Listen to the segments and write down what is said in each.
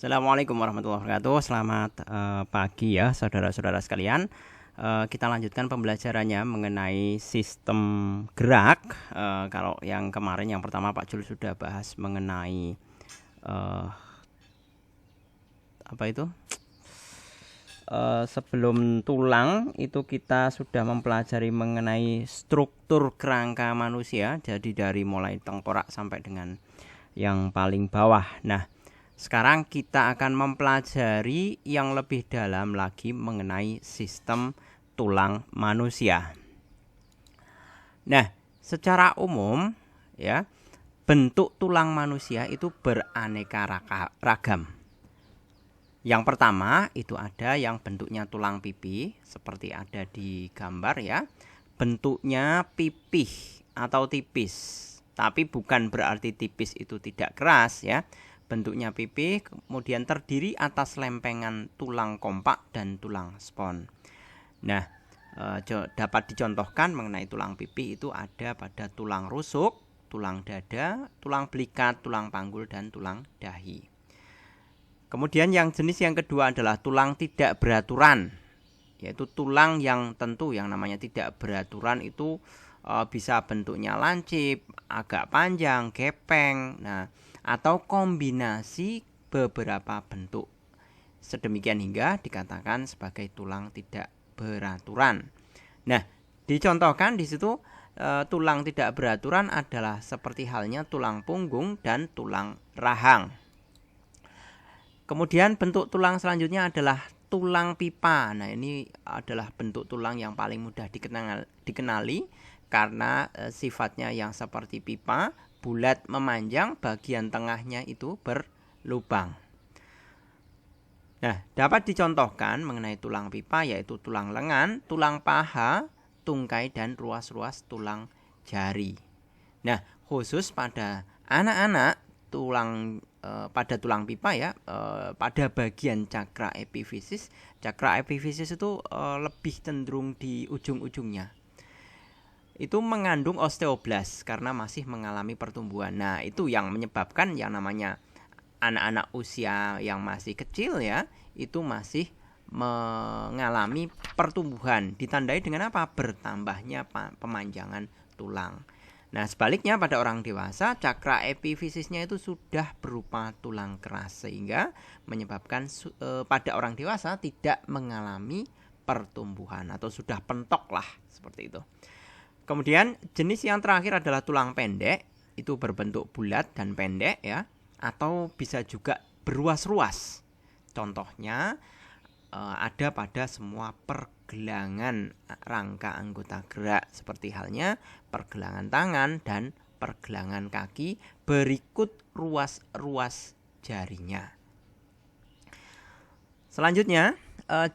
Assalamualaikum warahmatullahi wabarakatuh. Selamat pagi ya saudara-saudara sekalian. Kita lanjutkan pembelajarannya mengenai sistem gerak. Kalau yang kemarin yang pertama Pak Jul sudah bahas mengenai sebelum tulang itu kita sudah mempelajari mengenai struktur kerangka manusia. Jadi dari mulai tengkorak sampai dengan yang paling bawah. Nah, sekarang kita akan mempelajari yang lebih dalam lagi mengenai sistem tulang manusia. Nah, secara umum ya, bentuk tulang manusia itu beraneka ragam. Yang pertama itu ada yang bentuknya tulang pipi seperti ada di gambar ya. Bentuknya pipih atau tipis. Tapi bukan berarti tipis itu tidak keras ya. Bentuknya pipih, kemudian terdiri atas lempengan tulang kompak dan tulang spons. Nah, dapat dicontohkan mengenai tulang pipih itu ada pada tulang rusuk, tulang dada, tulang belikat, tulang panggul, dan tulang dahi. Kemudian yang jenis yang kedua adalah tulang tidak beraturan, yaitu tulang yang tentu yang namanya tidak beraturan itu bisa bentuknya lancip, agak panjang, gepeng, atau kombinasi beberapa bentuk. Sedemikian hingga dikatakan sebagai tulang tidak beraturan. Nah, dicontohkan di situ tulang tidak beraturan adalah seperti halnya tulang punggung dan tulang rahang. Kemudian bentuk tulang selanjutnya adalah tulang pipa. Nah, ini adalah bentuk tulang yang paling mudah dikenali karena sifatnya yang seperti pipa, bulat memanjang, bagian tengahnya itu berlubang. Nah, dapat dicontohkan mengenai tulang pipa yaitu tulang lengan, tulang paha, tungkai, dan ruas-ruas tulang jari. Nah, khusus pada anak-anak pada tulang pipa ya, pada bagian cakra epifisis. Cakra epifisis itu lebih cenderung di ujung-ujungnya. Itu mengandung osteoblast karena masih mengalami pertumbuhan. Nah, itu yang menyebabkan yang namanya anak-anak usia yang masih kecil ya, itu masih mengalami pertumbuhan. Ditandai dengan apa? Bertambahnya pemanjangan tulang. Nah, sebaliknya pada orang dewasa, cakra epifisisnya itu sudah berupa tulang keras sehingga menyebabkan pada orang dewasa tidak mengalami pertumbuhan atau sudah pentok lah seperti itu. Kemudian jenis yang terakhir adalah tulang pendek, itu berbentuk bulat dan pendek ya, atau bisa juga beruas-ruas. Contohnya ada pada semua pergelangan rangka anggota gerak seperti halnya pergelangan tangan dan pergelangan kaki berikut ruas-ruas jarinya. Selanjutnya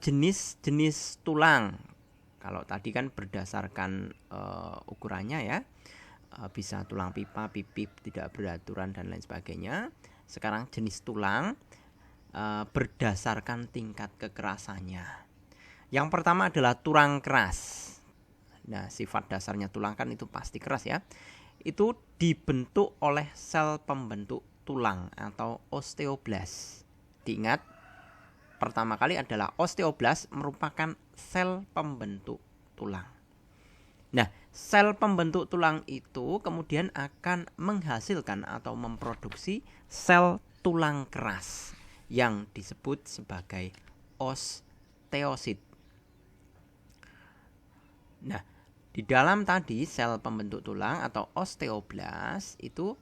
jenis-jenis tulang. Kalau tadi kan berdasarkan ukurannya ya, bisa tulang pipa, pipih, tidak beraturan, dan lain sebagainya. Sekarang jenis tulang berdasarkan tingkat kekerasannya. Yang pertama adalah tulang keras. Nah, sifat dasarnya tulang kan itu pasti keras ya. Itu dibentuk oleh sel pembentuk tulang atau osteoblast. Diingat, pertama kali adalah osteoblast merupakan sel pembentuk tulang. Nah, sel pembentuk tulang itu kemudian akan menghasilkan atau memproduksi sel tulang keras yang disebut sebagai osteosit. Nah, di dalam tadi sel pembentuk tulang atau osteoblast itu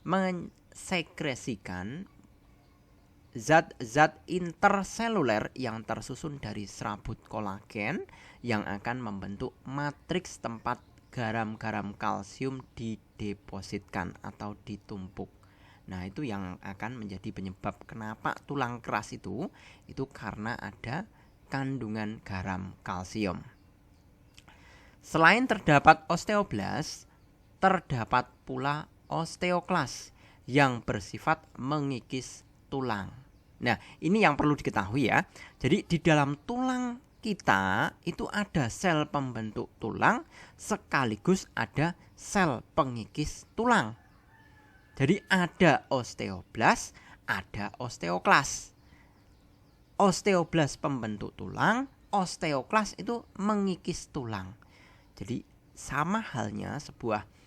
mensekresikan zat-zat interseluler yang tersusun dari serabut kolagen yang akan membentuk matriks tempat garam-garam kalsium didepositkan atau ditumpuk. Nah, itu yang akan menjadi penyebab kenapa tulang keras itu karena ada kandungan garam kalsium. Selain terdapat osteoblast, terdapat pula osteoklas yang bersifat mengikis tulang. Nah, ini yang perlu diketahui ya. Jadi di dalam tulang kita itu ada sel pembentuk tulang sekaligus ada sel pengikis tulang. Jadi ada osteoblast, ada osteoklas. Osteoblas pembentuk tulang, osteoklas itu mengikis tulang. Jadi sama halnya sebuah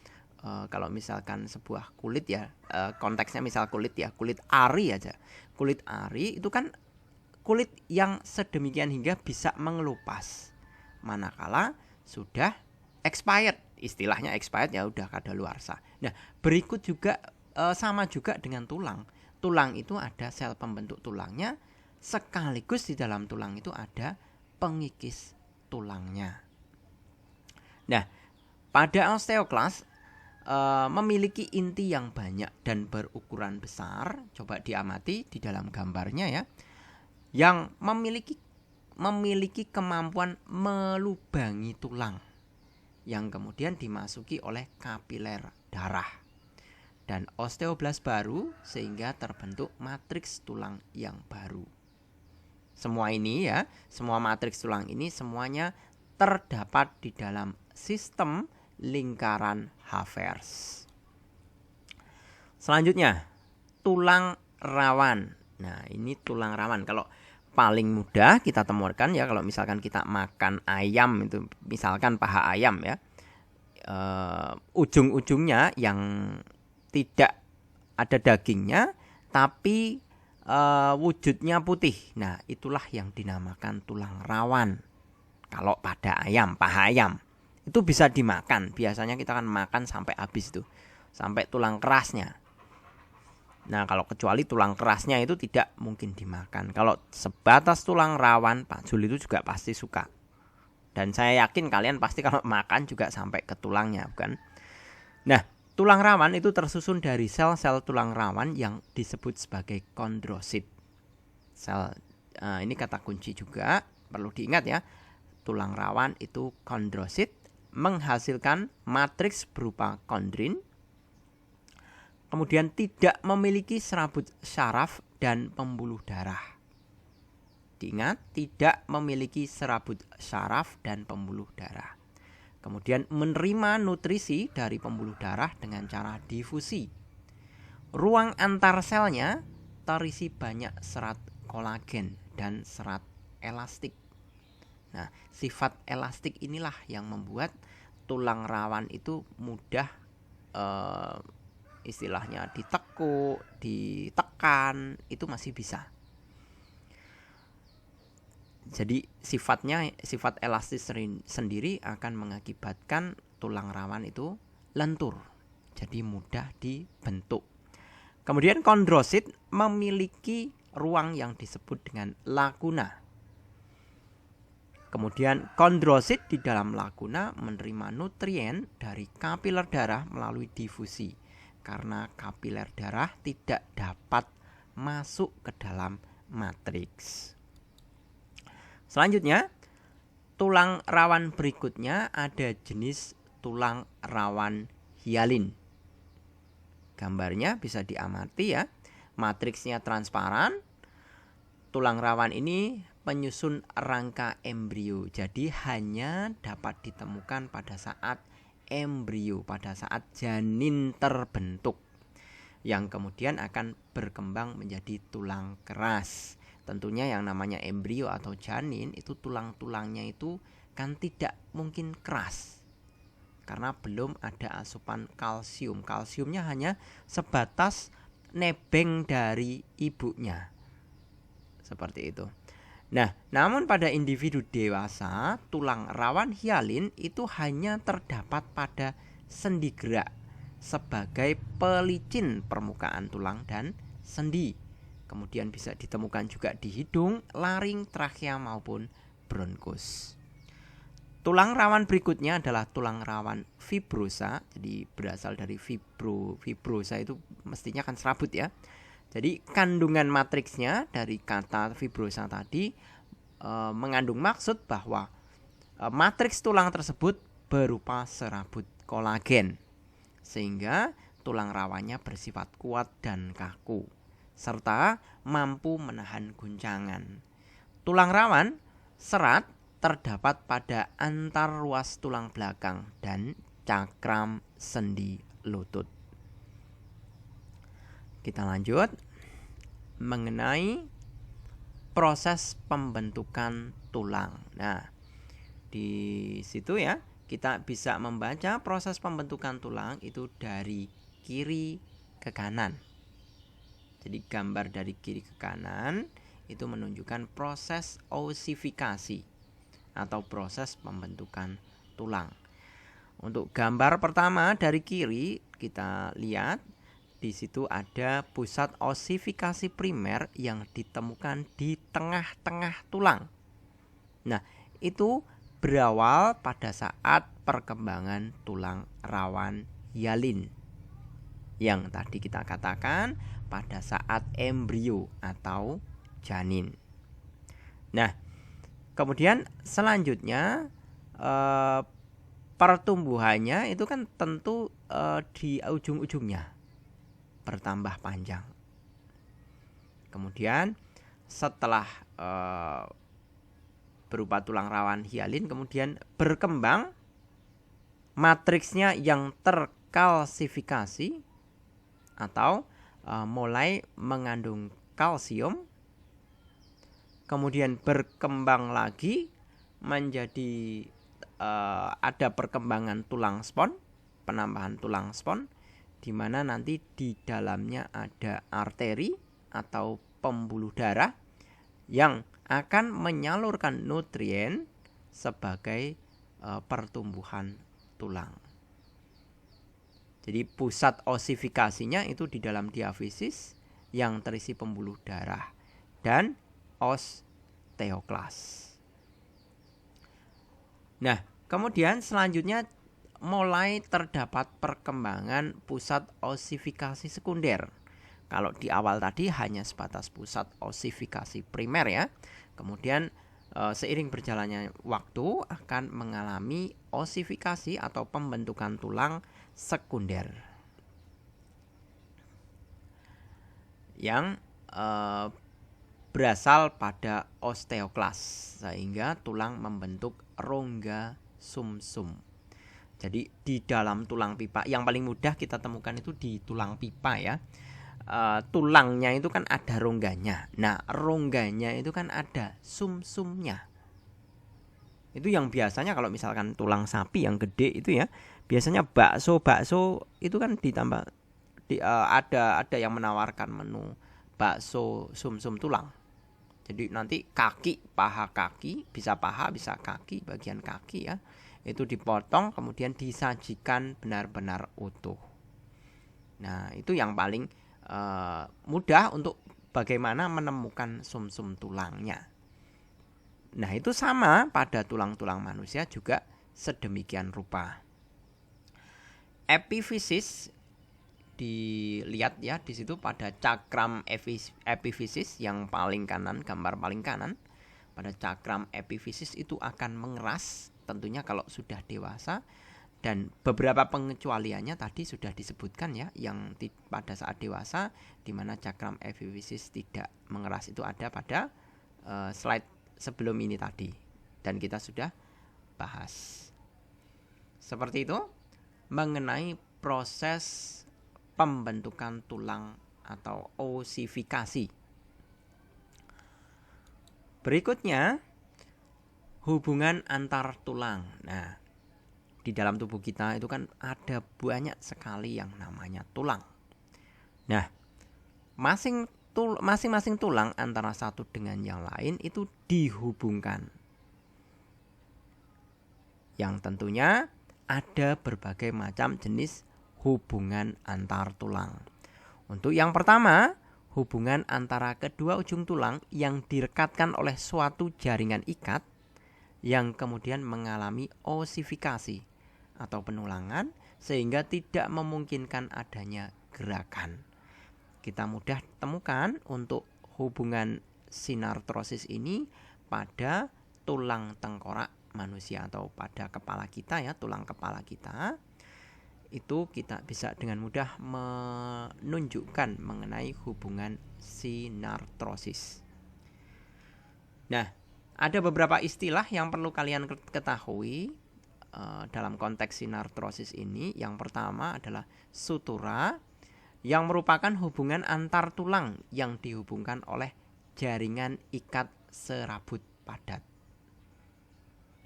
kalau misalkan sebuah kulit ya, konteksnya misal kulit ya, kulit ari aja. Kulit ari itu kan kulit yang sedemikian hingga bisa mengelupas. Manakala sudah expired, istilahnya expired ya udah kadaluarsa. Nah, berikut juga sama juga dengan tulang. Tulang itu ada sel pembentuk tulangnya, sekaligus di dalam tulang itu ada pengikis tulangnya. Nah, pada osteoklas memiliki inti yang banyak dan berukuran besar. Coba diamati di dalam gambarnya ya. Yang memiliki kemampuan melubangi tulang yang kemudian dimasuki oleh kapiler darah. Dan osteoblas baru sehingga terbentuk matriks tulang yang baru. Semua ini ya, semua matriks tulang ini semuanya terdapat di dalam sistem lingkaran Havertz. Selanjutnya, tulang rawan. Nah, ini tulang rawan. Kalau paling mudah kita temukan ya, kalau misalkan kita makan ayam itu, misalkan paha ayam ya, ujung-ujungnya yang tidak ada dagingnya, tapi wujudnya putih. Nah, itulah yang dinamakan tulang rawan. Kalau pada ayam, paha ayam itu bisa dimakan. Biasanya kita kan makan sampai habis tuh, sampai tulang kerasnya. Nah, kalau kecuali tulang kerasnya itu tidak mungkin dimakan. Kalau sebatas tulang rawan, Pak Jul itu juga pasti suka. Dan saya yakin kalian pasti kalau makan juga sampai ke tulangnya, bukan? Nah, tulang rawan itu tersusun dari sel-sel tulang rawan yang disebut sebagai kondrosit. Ini kata kunci juga, perlu diingat ya. Tulang rawan itu kondrosit, menghasilkan matriks berupa kondrin, kemudian tidak memiliki serabut syaraf dan pembuluh darah. Diingat, tidak memiliki serabut syaraf dan pembuluh darah. Kemudian menerima nutrisi dari pembuluh darah dengan cara difusi. Ruang antar selnya terisi banyak serat kolagen dan serat elastik. Nah, sifat elastik inilah yang membuat tulang rawan itu mudah istilahnya ditekuk, ditekan, itu masih bisa. Jadi sifat elastis sendiri akan mengakibatkan tulang rawan itu lentur, jadi mudah dibentuk. Kemudian kondrosit memiliki ruang yang disebut dengan laguna. Kemudian kondrosit di dalam laguna menerima nutrien dari kapiler darah melalui difusi, karena kapiler darah tidak dapat masuk ke dalam matriks. Selanjutnya, tulang rawan berikutnya ada jenis tulang rawan hialin. Gambarnya bisa diamati ya. Matriksnya transparan. Tulang rawan ini penyusun rangka embrio. Jadi hanya dapat ditemukan pada saat embrio, pada saat janin terbentuk, yang kemudian akan berkembang menjadi tulang keras. Tentunya yang namanya embrio atau janin itu tulang-tulangnya itu kan tidak mungkin keras, karena belum ada asupan kalsium. Kalsiumnya hanya sebatas nebeng dari ibunya. Seperti itu. Nah, namun pada individu dewasa, tulang rawan hialin itu hanya terdapat pada sendi gerak sebagai pelicin permukaan tulang dan sendi. Kemudian bisa ditemukan juga di hidung, laring, trakea maupun bronkus. Tulang rawan berikutnya adalah tulang rawan fibrosa. Jadi berasal dari fibrosa itu mestinya kan serabut ya. Jadi kandungan matriksnya dari kata fibrosa tadi mengandung maksud bahwa matriks tulang tersebut berupa serabut kolagen, sehingga tulang rawannya bersifat kuat dan kaku, serta mampu menahan guncangan. Tulang rawan serat terdapat pada antar ruas tulang belakang dan cakram sendi lutut. Kita lanjut. mengenai proses pembentukan tulang. Nah, di situ ya kita bisa membaca proses pembentukan tulang itu dari kiri ke kanan. Jadi gambar dari kiri ke kanan itu menunjukkan proses osifikasi atau proses pembentukan tulang. Untuk gambar pertama dari kiri kita lihat di situ ada pusat osifikasi primer yang ditemukan di tengah-tengah tulang. Nah, itu berawal pada saat perkembangan tulang rawan hialin yang tadi kita katakan pada saat embrio atau janin. Nah, kemudian selanjutnya pertumbuhannya itu kan tentu di ujung-ujungnya bertambah panjang. Kemudian setelah berupa tulang rawan hialin kemudian berkembang matriksnya yang terkalsifikasi atau mulai mengandung kalsium, kemudian berkembang lagi menjadi ada perkembangan tulang spon, penambahan tulang spon, di mana nanti di dalamnya ada arteri atau pembuluh darah yang akan menyalurkan nutrien sebagai pertumbuhan tulang. Jadi pusat osifikasinya itu di dalam diafisis yang terisi pembuluh darah dan osteoklas. Nah, kemudian selanjutnya mulai terdapat perkembangan pusat osifikasi sekunder. Kalau di awal tadi hanya sebatas pusat osifikasi primer ya. Kemudian seiring berjalannya waktu akan mengalami osifikasi atau pembentukan tulang sekunder yang berasal pada osteoklas sehingga tulang membentuk rongga sumsum. Jadi di dalam tulang pipa yang paling mudah kita temukan itu di tulang pipa ya. Tulangnya itu kan ada rongganya. Nah, rongganya itu kan ada sumsumnya. Itu yang biasanya kalau misalkan tulang sapi yang gede itu ya, biasanya bakso itu kan ditambah ada yang menawarkan menu bakso sumsum tulang. Jadi nanti paha kaki, bisa paha, bisa kaki, bagian kaki ya. Itu dipotong kemudian disajikan benar-benar utuh. Nah, itu yang paling mudah untuk bagaimana menemukan sumsum tulangnya. Nah, itu sama pada tulang-tulang manusia juga sedemikian rupa. Epifisis dilihat ya di situ pada cakram epifisis yang paling kanan, gambar paling kanan. Pada cakram epifisis itu akan mengeras tentunya kalau sudah dewasa. Dan beberapa pengecualiannya tadi sudah disebutkan ya, yang pada saat dewasa di mana cakram epifisis tidak mengeras itu ada pada slide sebelum ini tadi dan kita sudah bahas. Seperti itu mengenai proses pembentukan tulang atau osifikasi. Berikutnya hubungan antar tulang. Nah, di dalam tubuh kita itu kan ada banyak sekali yang namanya tulang. Nah, masing-masing tulang antara satu dengan yang lain itu dihubungkan. Yang tentunya ada berbagai macam jenis hubungan antar tulang. Untuk yang pertama, hubungan antara kedua ujung tulang yang direkatkan oleh suatu jaringan ikat yang kemudian mengalami osifikasi atau penulangan sehingga tidak memungkinkan adanya gerakan. Kita mudah temukan untuk hubungan sinartrosis ini pada tulang tengkorak manusia atau pada kepala kita ya, tulang kepala kita. Itu kita bisa dengan mudah menunjukkan mengenai hubungan sinartrosis. Nah, ada beberapa istilah yang perlu kalian ketahui dalam konteks sinartrosis ini. Yang pertama adalah sutura yang merupakan hubungan antar tulang yang dihubungkan oleh jaringan ikat serabut padat.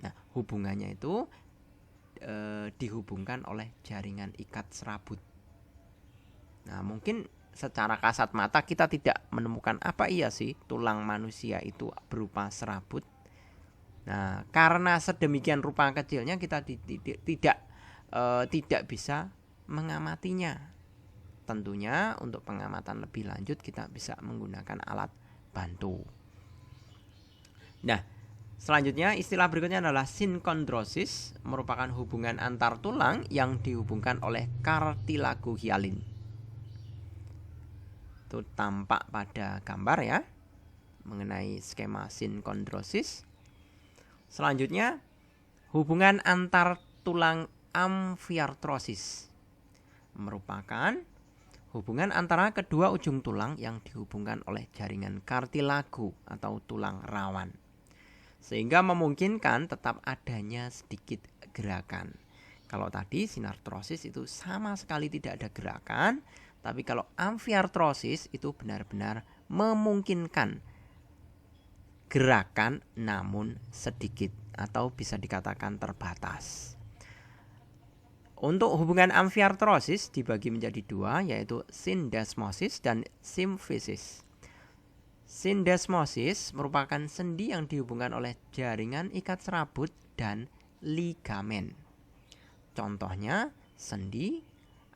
Nah, hubungannya itu dihubungkan oleh jaringan ikat serabut. Nah, mungkin secara kasat mata kita tidak menemukan apa iya sih tulang manusia itu berupa serabut. Nah, karena sedemikian rupa kecilnya kita tidak bisa mengamatinya. Tentunya untuk pengamatan lebih lanjut kita bisa menggunakan alat bantu. Nah, selanjutnya istilah berikutnya adalah sinkondrosis, merupakan hubungan antar tulang yang dihubungkan oleh kartilago hialin. Itu tampak pada gambar ya, mengenai skema sinkondrosis. Selanjutnya, hubungan antar tulang amfiartrosis, merupakan hubungan antara kedua ujung tulang yang dihubungkan oleh jaringan kartilago atau tulang rawan, sehingga memungkinkan tetap adanya sedikit gerakan. Kalau tadi sinartrosis itu sama sekali tidak ada gerakan, tapi kalau amfiartrosis itu benar-benar memungkinkan gerakan namun sedikit atau bisa dikatakan terbatas. Untuk hubungan amfiartrosis dibagi menjadi dua, yaitu syndesmosis dan symfisis. Syndesmosis merupakan sendi yang dihubungkan oleh jaringan ikat serabut dan ligamen. Contohnya sendi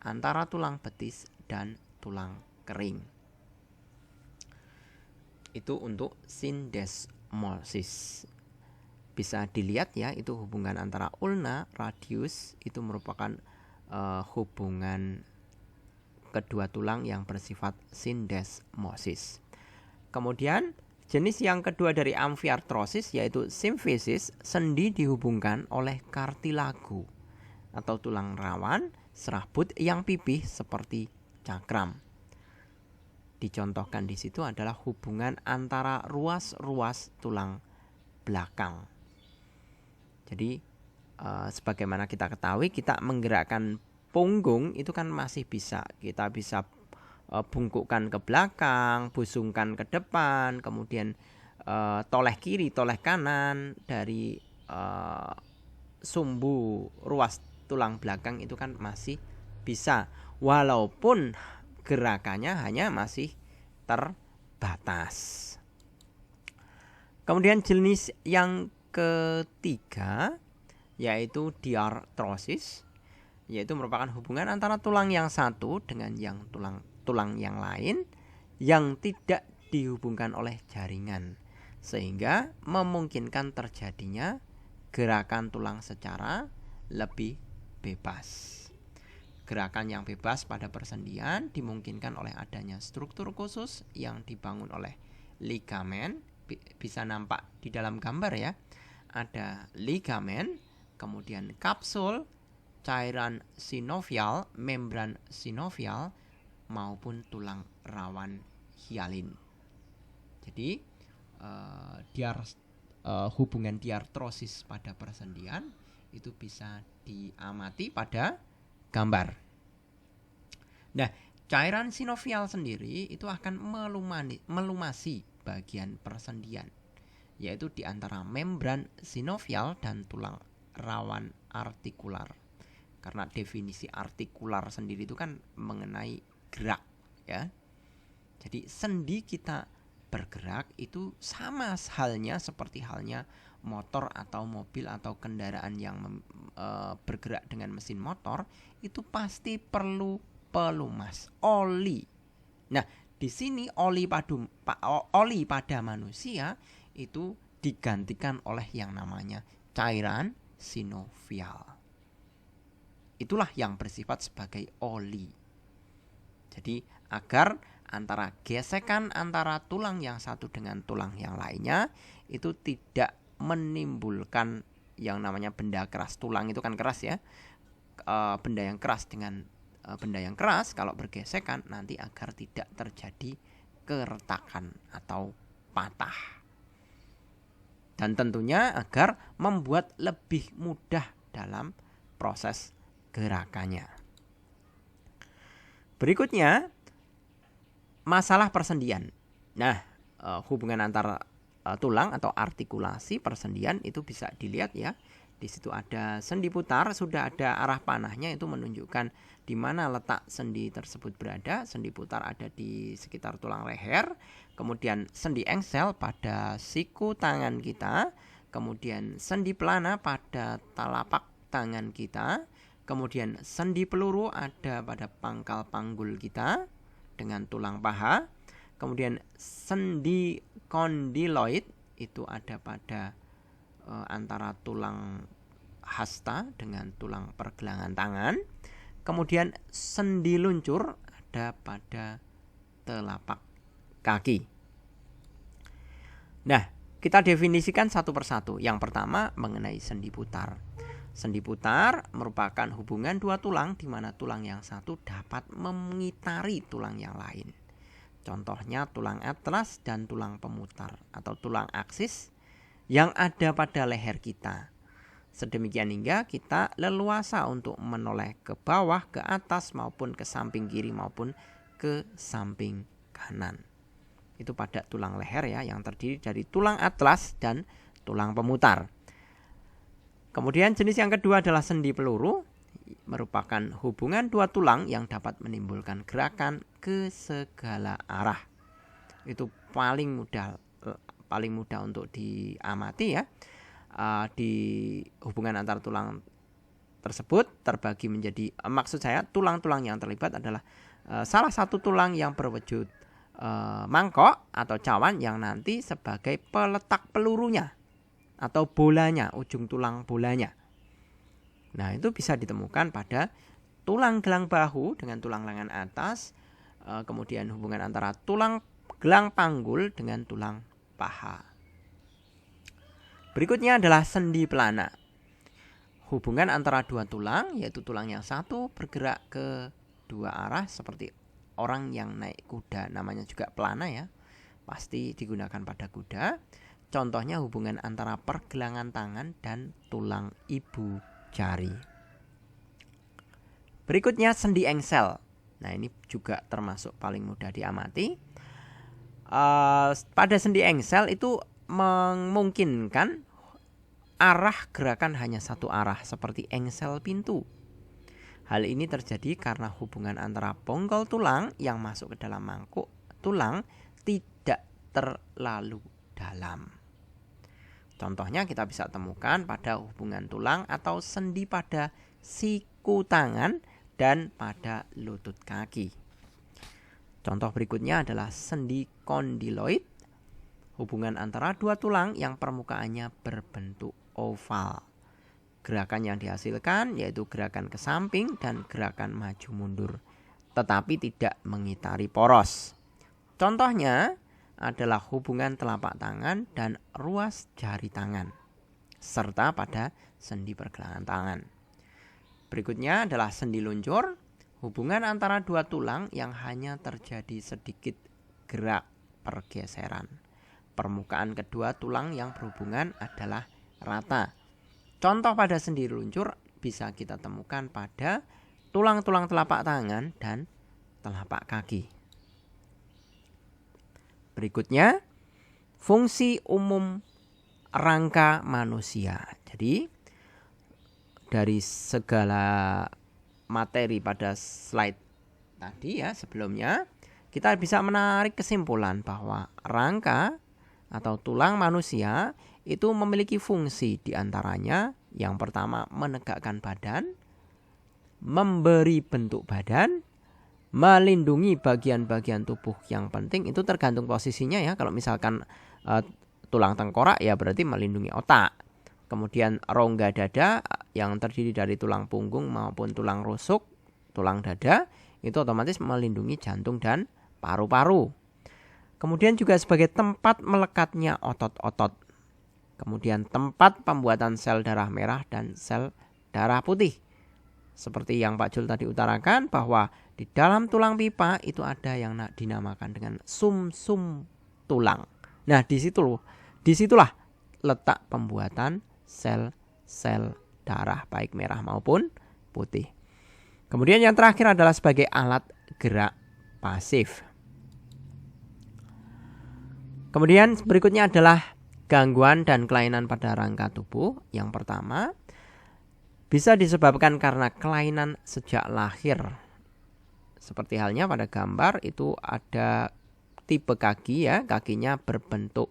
antara tulang betis dan tulang kering. Itu untuk syndesmosis. Bisa dilihat ya, itu hubungan antara ulna, radius, itu merupakan hubungan kedua tulang yang bersifat syndesmosis. Kemudian jenis yang kedua dari amfiartrosis yaitu symfisis, sendi dihubungkan oleh kartilago atau tulang rawan serabut yang pipih seperti cakram. Dicontohkan di situ adalah hubungan antara ruas-ruas tulang belakang. Jadi sebagaimana kita ketahui, kita menggerakkan punggung itu kan masih bisa. Kita bisa bungkukkan ke belakang, busungkan ke depan, kemudian toleh kiri, toleh kanan dari sumbu ruas tulang belakang itu kan masih bisa. Walaupun gerakannya hanya masih terbatas. Kemudian jenis yang ketiga yaitu diartrosis, yaitu merupakan hubungan antara tulang yang satu dengan yang tulang yang lain yang tidak dihubungkan oleh jaringan, sehingga memungkinkan terjadinya gerakan tulang secara lebih bebas. Gerakan yang bebas pada persendian dimungkinkan oleh adanya struktur khusus yang dibangun oleh ligamen. Bisa nampak di dalam gambar ya, ada ligamen, kemudian kapsul, cairan sinovial, membran sinovial, maupun tulang rawan hialin. Jadi hubungan diartrosis pada persendian itu bisa diamati pada gambar. Nah, cairan sinovial sendiri itu akan melumasi bagian persendian, yaitu di antara membran sinovial dan tulang rawan artikular. Karena definisi artikular sendiri itu kan mengenai gerak ya. Jadi sendi kita bergerak itu sama halnya seperti halnya motor atau mobil atau kendaraan yang bergerak dengan mesin motor, itu pasti perlu pelumas, oli. Nah, di sini oli pada manusia itu digantikan oleh yang namanya cairan sinovial. Itulah yang bersifat sebagai oli. Jadi agar antara gesekan antara tulang yang satu dengan tulang yang lainnya itu tidak menimbulkan yang namanya benda keras. Tulang itu kan keras ya. Benda yang keras dengan benda yang keras kalau bergesekan nanti agar tidak terjadi keretakan atau patah. Dan tentunya agar membuat lebih mudah dalam proses gerakannya. Berikutnya masalah persendian. Nah, hubungan antara tulang atau artikulasi persendian itu bisa dilihat ya. Di situ ada sendi putar, sudah ada arah panahnya, itu menunjukkan di mana letak sendi tersebut berada. Sendi putar ada di sekitar tulang leher, kemudian sendi engsel pada siku tangan kita, kemudian sendi pelana pada telapak tangan kita, kemudian sendi peluru ada pada pangkal panggul kita dengan tulang paha, kemudian sendi kondiloid itu ada pada antara tulang hasta dengan tulang pergelangan tangan, kemudian sendi luncur ada pada telapak kaki. Nah, kita definisikan satu persatu. Yang pertama mengenai sendi putar. Sendi putar merupakan hubungan dua tulang di mana tulang yang satu dapat mengitari tulang yang lain. Contohnya tulang atlas dan tulang pemutar atau tulang aksis yang ada pada leher kita. Sedemikian hingga kita leluasa untuk menoleh ke bawah, ke atas maupun ke samping kiri maupun ke samping kanan. Itu pada tulang leher ya, yang terdiri dari tulang atlas dan tulang pemutar. Kemudian jenis yang kedua adalah sendi peluru, merupakan hubungan dua tulang yang dapat menimbulkan gerakan ke segala arah. Itu paling mudah untuk diamati ya. Di hubungan antar tulang tersebut terbagi menjadi, maksud saya tulang-tulang yang terlibat adalah salah satu tulang yang berwujud mangkok atau cawan yang nanti sebagai peletak pelurunya atau bolanya, ujung tulang bolanya. Nah, itu bisa ditemukan pada tulang gelang bahu dengan tulang lengan atas, kemudian hubungan antara tulang gelang panggul dengan tulang paha. Berikutnya adalah sendi pelana. Hubungan antara dua tulang, yaitu tulang yang satu bergerak ke dua arah seperti orang yang naik kuda, namanya juga pelana ya. Pasti digunakan pada kuda. Contohnya hubungan antara pergelangan tangan dan tulang ibu jari. Berikutnya sendi engsel. Nah, ini juga termasuk paling mudah diamati. Pada sendi engsel itu memungkinkan arah gerakan hanya satu arah seperti engsel pintu. Hal ini terjadi karena hubungan antara bonggol tulang yang masuk ke dalam mangkuk tulang tidak terlalu dalam. Contohnya kita bisa temukan pada hubungan tulang atau sendi pada siku tangan dan pada lutut kaki. Contoh berikutnya adalah sendi kondiloid, hubungan antara dua tulang yang permukaannya berbentuk oval. Gerakan yang dihasilkan yaitu gerakan ke samping dan gerakan maju mundur, tetapi tidak mengitari poros. Contohnya adalah hubungan telapak tangan dan ruas jari tangan, serta pada sendi pergelangan tangan. Berikutnya adalah sendi luncur, hubungan antara dua tulang yang hanya terjadi sedikit gerak pergeseran. Permukaan kedua tulang yang berhubungan adalah rata. Contoh pada sendi luncur bisa kita temukan pada tulang-tulang telapak tangan dan telapak kaki. Berikutnya, fungsi umum rangka manusia. Jadi, dari segala materi pada slide tadi ya sebelumnya, kita bisa menarik kesimpulan bahwa rangka atau tulang manusia itu memiliki fungsi diantaranya yang pertama menegakkan badan, memberi bentuk badan, melindungi bagian-bagian tubuh yang penting. Itu tergantung posisinya ya. Kalau misalkan tulang tengkorak ya berarti melindungi otak. Kemudian rongga dada yang terdiri dari tulang punggung maupun tulang rusuk, tulang dada itu otomatis melindungi jantung dan paru-paru. Kemudian juga sebagai tempat melekatnya otot-otot. Kemudian tempat pembuatan sel darah merah dan sel darah putih. Seperti yang Pak Jul tadi utarakan bahwa di dalam tulang pipa itu ada yang dinamakan dengan sum-sum tulang. Nah, disitulah letak pembuatan sel-sel darah baik merah maupun putih. Kemudian yang terakhir adalah sebagai alat gerak pasif. Kemudian berikutnya adalah gangguan dan kelainan pada rangka tubuh. Yang pertama, bisa disebabkan karena kelainan sejak lahir. Seperti halnya pada gambar itu ada tipe kaki ya, kakinya berbentuk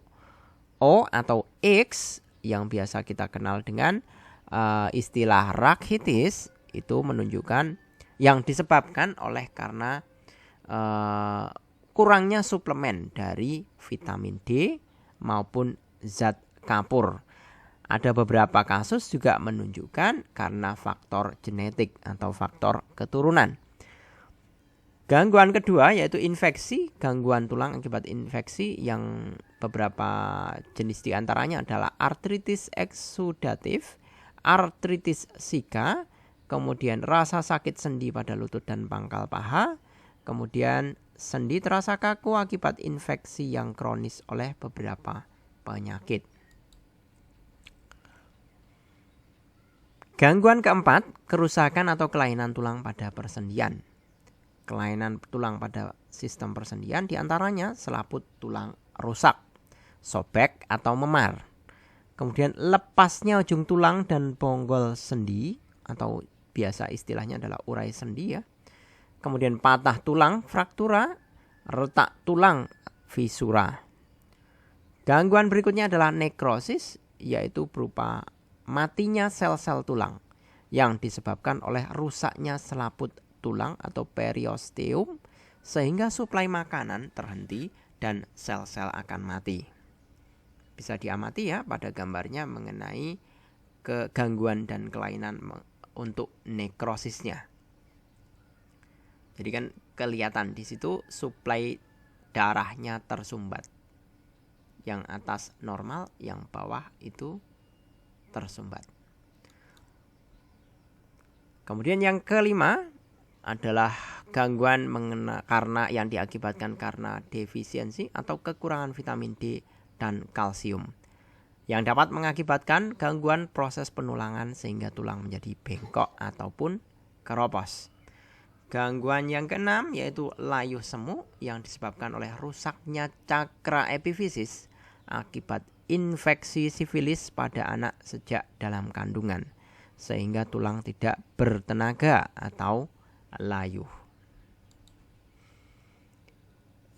O atau X yang biasa kita kenal dengan istilah rachitis, itu menunjukkan yang disebabkan oleh karena kurangnya suplemen dari vitamin D maupun zat kapur. Ada beberapa kasus juga menunjukkan karena faktor genetik atau faktor keturunan. Gangguan kedua yaitu infeksi, gangguan tulang akibat infeksi yang beberapa jenis diantaranya adalah artritis eksudatif, artritis Zika, kemudian rasa sakit sendi pada lutut dan pangkal paha, kemudian sendi terasa kaku akibat infeksi yang kronis oleh beberapa penyakit. Gangguan keempat, kerusakan atau kelainan tulang pada persendian. Kelainan tulang pada sistem persendian diantaranya selaput tulang rusak, sobek atau memar. Kemudian lepasnya ujung tulang dan bonggol sendi atau biasa istilahnya adalah urai sendi ya. Kemudian patah tulang, fraktura, retak tulang, fisura. Gangguan berikutnya adalah nekrosis, yaitu berupa matinya sel-sel tulang yang disebabkan oleh rusaknya selaput tulang atau periosteum sehingga suplai makanan terhenti dan sel-sel akan mati. Bisa diamati ya pada gambarnya mengenai kegangguan dan kelainan untuk nekrosisnya. Jadi kan kelihatan di situ suplai darahnya tersumbat. Yang atas normal, yang bawah itu tersumbat. Kemudian yang kelima adalah gangguan karena yang diakibatkan karena defisiensi atau kekurangan vitamin D dan kalsium yang dapat mengakibatkan gangguan proses penulangan sehingga tulang menjadi bengkok ataupun keropos. Gangguan yang keenam yaitu layu semu yang disebabkan oleh rusaknya cakra epifisis akibat infeksi sifilis pada anak sejak dalam kandungan sehingga tulang tidak bertenaga atau layu.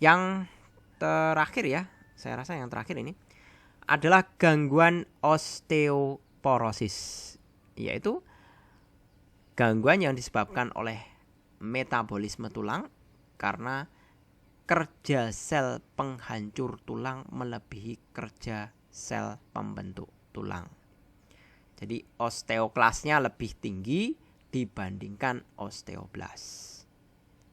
Yang terakhir ya, saya rasa yang terakhir ini adalah gangguan osteoporosis, yaitu gangguan yang disebabkan oleh metabolisme tulang karena kerja sel penghancur tulang melebihi kerja sel pembentuk tulang. Jadi osteoklasnya lebih tinggi dibandingkan osteoblas.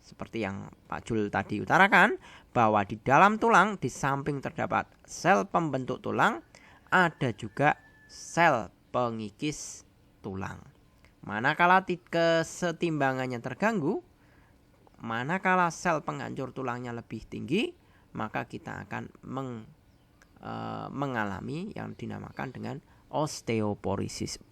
Seperti yang Pak Jul tadi utarakan, bahwa di dalam tulang di samping terdapat sel pembentuk tulang, ada juga sel pengikis tulang. Manakala kesetimbangannya terganggu, manakala sel penghancur tulangnya lebih tinggi, maka kita akan mengalami yang dinamakan dengan osteoporosis.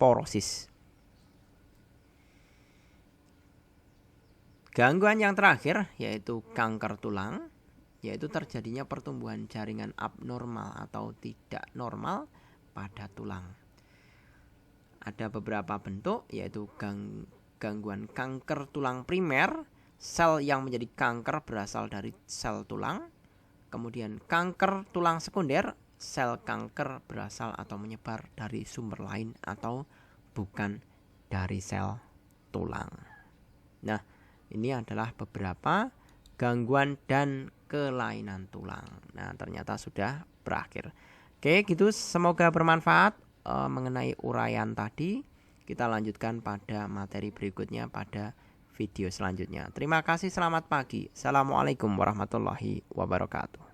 Gangguan yang terakhir yaitu kanker tulang, yaitu terjadinya pertumbuhan jaringan abnormal atau tidak normal pada tulang. Ada beberapa bentuk yaitu gangguan kanker tulang primer, sel yang menjadi kanker berasal dari sel tulang. Kemudian kanker tulang sekunder, sel kanker berasal atau menyebar dari sumber lain atau bukan dari sel tulang. Nah, ini adalah beberapa gangguan dan kelainan tulang. Nah, ternyata sudah berakhir. Oke, gitu. Semoga bermanfaat mengenai uraian tadi. Kita lanjutkan pada materi berikutnya pada video selanjutnya. Terima kasih, selamat pagi. Assalamualaikum warahmatullahi wabarakatuh.